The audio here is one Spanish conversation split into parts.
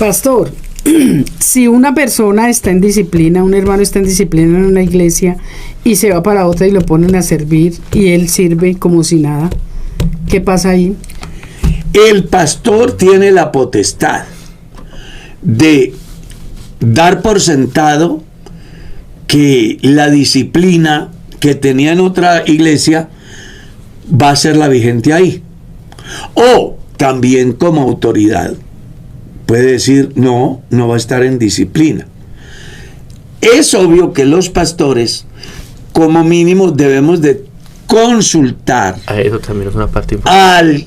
Pastor, si una persona está en disciplina, un hermano está en disciplina en una iglesia y se va para otra y lo ponen a servir y él sirve como si nada, ¿qué pasa ahí? El pastor tiene la potestad de dar por sentado que la disciplina que tenía en otra iglesia va a ser la vigente ahí. O también como autoridad puede decir, no va a estar en disciplina. Es obvio que los pastores, como mínimo, debemos de consultar eso también es una parte importante al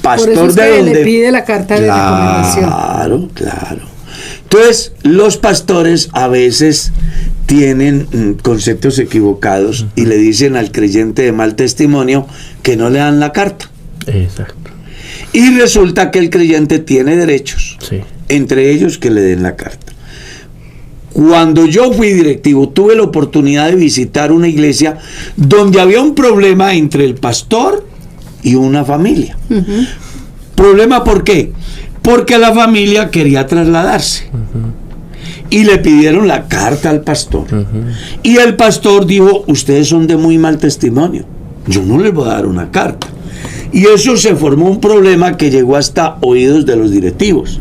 pastor. Por eso es de que donde le pide la carta de recomendación. Claro. Entonces, los pastores a veces tienen conceptos equivocados y le dicen al creyente de mal testimonio que no le dan la carta. Exacto. Y resulta que el creyente tiene derechos, Sí. entre ellos que le den la carta. Cuando yo fui directivo, tuve la oportunidad de visitar una iglesia donde había un problema entre el pastor y una familia. Uh-huh. ¿Problema por qué? Porque la familia quería trasladarse. Y le pidieron la carta al pastor. Y el pastor dijo, ustedes son de muy mal testimonio, yo no les voy a dar una carta. Y eso se formó un problema que llegó hasta oídos de los directivos,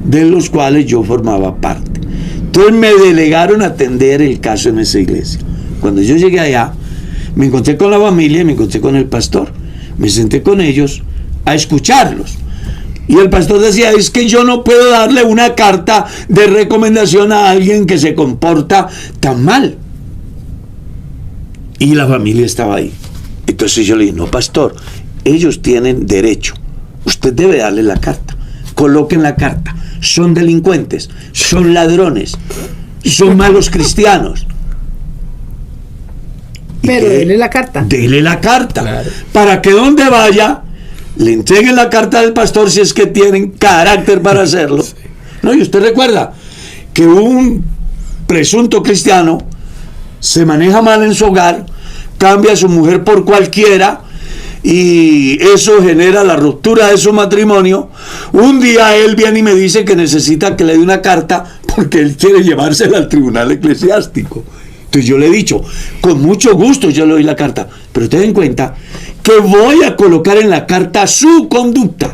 de los cuales yo formaba parte. Entonces me delegaron a atender el caso en esa iglesia. Cuando yo llegué allá, me encontré con la familia y me encontré con el pastor. Me senté con ellos a escucharlos. Y el pastor decía, es que yo no puedo darle una carta de recomendación a alguien que se comporta tan mal. Y la familia estaba ahí. Entonces yo le dije, no, pastor, ellos tienen derecho. Usted debe darle la carta. Coloquen la carta. Son delincuentes, son ladrones, son malos cristianos. Pero dele la carta. Dele la carta. Claro. Para que donde vaya, le entreguen la carta al pastor si es que tienen carácter para hacerlo. Sí. No, y usted recuerda que un presunto cristiano se maneja mal en su hogar, cambia a su mujer por cualquiera, y eso genera la ruptura de su matrimonio. Un día él viene y me dice que necesita que le dé una carta porque él quiere llevársela al tribunal eclesiástico. Entonces yo le he dicho, con mucho gusto yo le doy la carta, pero ten en cuenta que voy a colocar en la carta su conducta,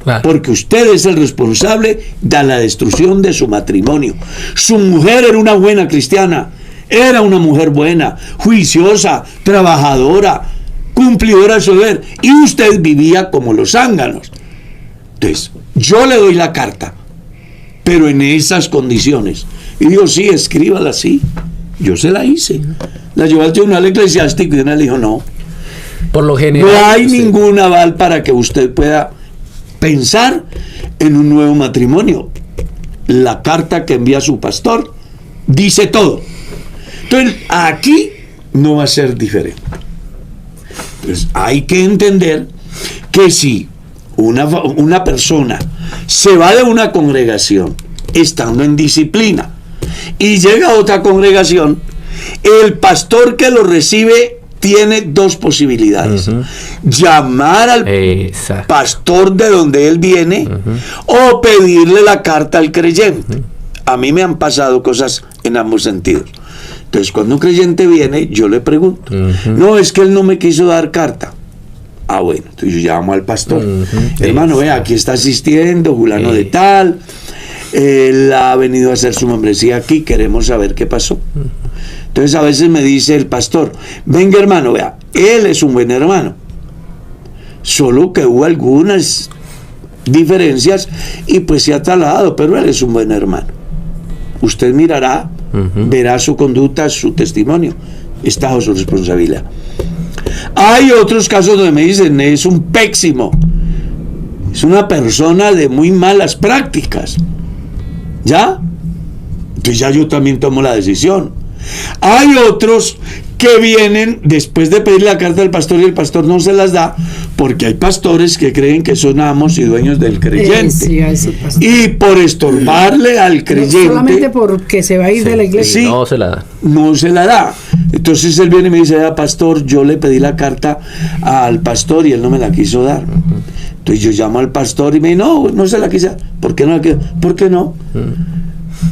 claro, porque usted es el responsable de la destrucción de su matrimonio. Su mujer era una buena cristiana, era una mujer buena, juiciosa, trabajadora, cumplidora de su deber, y usted vivía como los zánganos. Entonces yo le doy la carta, pero en esas condiciones. Y digo, sí, escríbala así. Yo se la hice, la llevé al tribunal eclesiástico y una le dijo, no, por lo general no hay sí, ningún aval para que usted pueda pensar en un nuevo matrimonio. La carta que envía su pastor dice todo. Entonces aquí no va a ser diferente. Pues hay que entender que si una persona se va de una congregación estando en disciplina y llega a otra congregación, el pastor que lo recibe tiene dos posibilidades: llamar al pastor de donde él viene o pedirle la carta al creyente. A mí me han pasado cosas en ambos sentidos. Entonces cuando un creyente viene, yo le pregunto, no, es que él no me quiso dar carta. Ah, bueno, entonces yo llamo al pastor, hermano, vea, aquí está asistiendo fulano de tal, él ha venido a hacer su membresía aquí, queremos saber qué pasó. Entonces a veces me dice el pastor, venga hermano, vea, él es un buen hermano, solo que hubo algunas diferencias y pues se ha trasladado, pero él es un buen hermano. Usted mirará, verá su conducta, su testimonio, está bajo su responsabilidad. Hay otros casos donde me dicen, es un pésimo, es una persona de muy malas prácticas, ¿ya? Entonces ya yo también tomo la decisión. Hay otros que vienen después de pedir la carta del pastor y el pastor no se las da, porque hay pastores que creen que son amos y dueños del creyente, y por estorbarle al creyente, solamente porque se va a ir de la iglesia, no se la da. No se la da. Entonces él viene y me dice, pastor, yo le pedí la carta al pastor y él no me la quiso dar. Entonces yo llamo al pastor y me dice, no se la quise. ¿Por qué no la quiso? ¿Por qué no?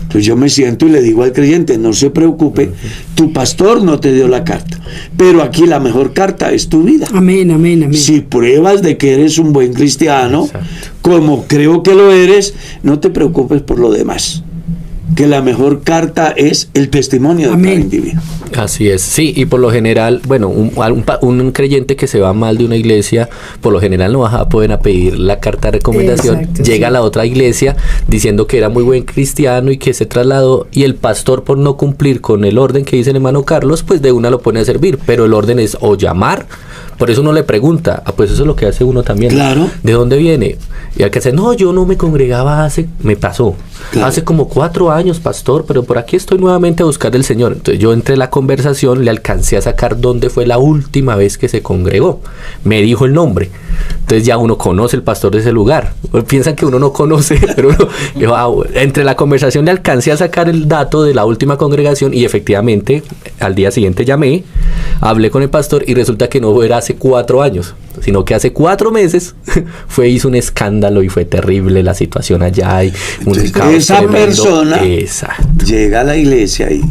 Entonces yo me siento y le digo al creyente, no se preocupe, tu pastor no te dio la carta, pero aquí la mejor carta es tu vida. Amén, amén, amén. Si pruebas de que eres un buen cristiano, como creo que lo eres, no te preocupes por lo demás, que la mejor carta es el testimonio de cada individuo. Así es, sí, y por lo general, bueno, un creyente que se va mal de una iglesia, por lo general no va a poder pedir la carta de recomendación. Exacto, llega sí. a la otra iglesia diciendo que era muy buen cristiano y que se trasladó, y el pastor, por no cumplir con el orden que dice el hermano Carlos, pues de una lo pone a servir, pero el orden es o llamar. Por eso uno le pregunta, pues eso es lo que hace uno también. Claro. ¿De dónde viene? Y al que dice, no, yo no me congregaba me pasó. Claro. Hace como 4 años, pastor, pero por aquí estoy nuevamente a buscar del Señor. Entonces yo entre la conversación le alcancé a sacar dónde fue la última vez que se congregó. Me dijo el nombre. Entonces ya uno conoce el pastor de ese lugar. Piensan que uno no conoce, pero uno, entre la conversación le alcancé a sacar el dato de la última congregación y efectivamente al día siguiente llamé, hablé con el pastor y resulta que no era hace 4 años, sino que hace 4 meses hizo un escándalo y fue terrible la situación allá. Y esa tremendo. Persona llega a la iglesia ahí.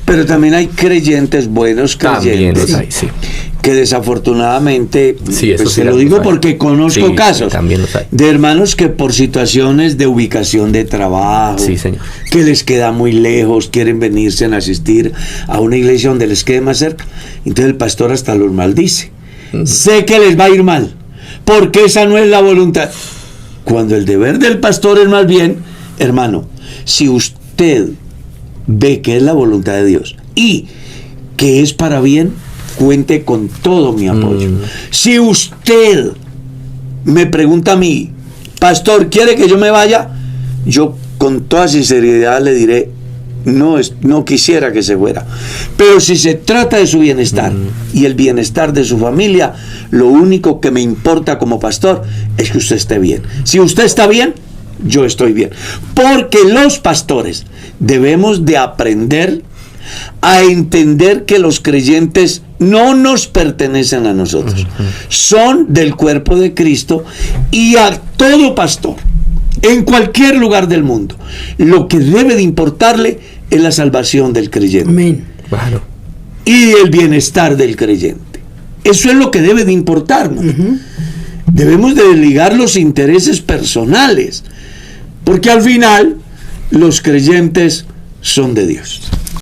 Pero también hay creyentes, buenos creyentes, hay, sí, que desafortunadamente, sí, pues se lo digo porque conozco casos de hermanos que por situaciones de ubicación de trabajo, señor, que les queda muy lejos, quieren venirse a asistir a una iglesia donde les quede más cerca, entonces el pastor hasta los maldice. Sé que les va a ir mal, porque esa no es la voluntad. Cuando el deber del pastor es más bien, hermano, si usted ve que es la voluntad de Dios y que es para bien, cuente con todo mi apoyo. Si usted me pregunta a mí, pastor, ¿quiere que yo me vaya? Yo con toda sinceridad le diré, no quisiera que se fuera. Pero si se trata de su bienestar y el bienestar de su familia, lo único que me importa como pastor es que usted esté bien. Si usted está bien, yo estoy bien. Porque los pastores debemos de aprender a entender que los creyentes no nos pertenecen a nosotros, son del cuerpo de Cristo, y a todo pastor en cualquier lugar del mundo lo que debe de importarle es la salvación del creyente. Amén. Claro. Y el bienestar del creyente. Eso es lo que debe de importarnos. Debemos de desligar los intereses personales, porque al final los creyentes son de Dios.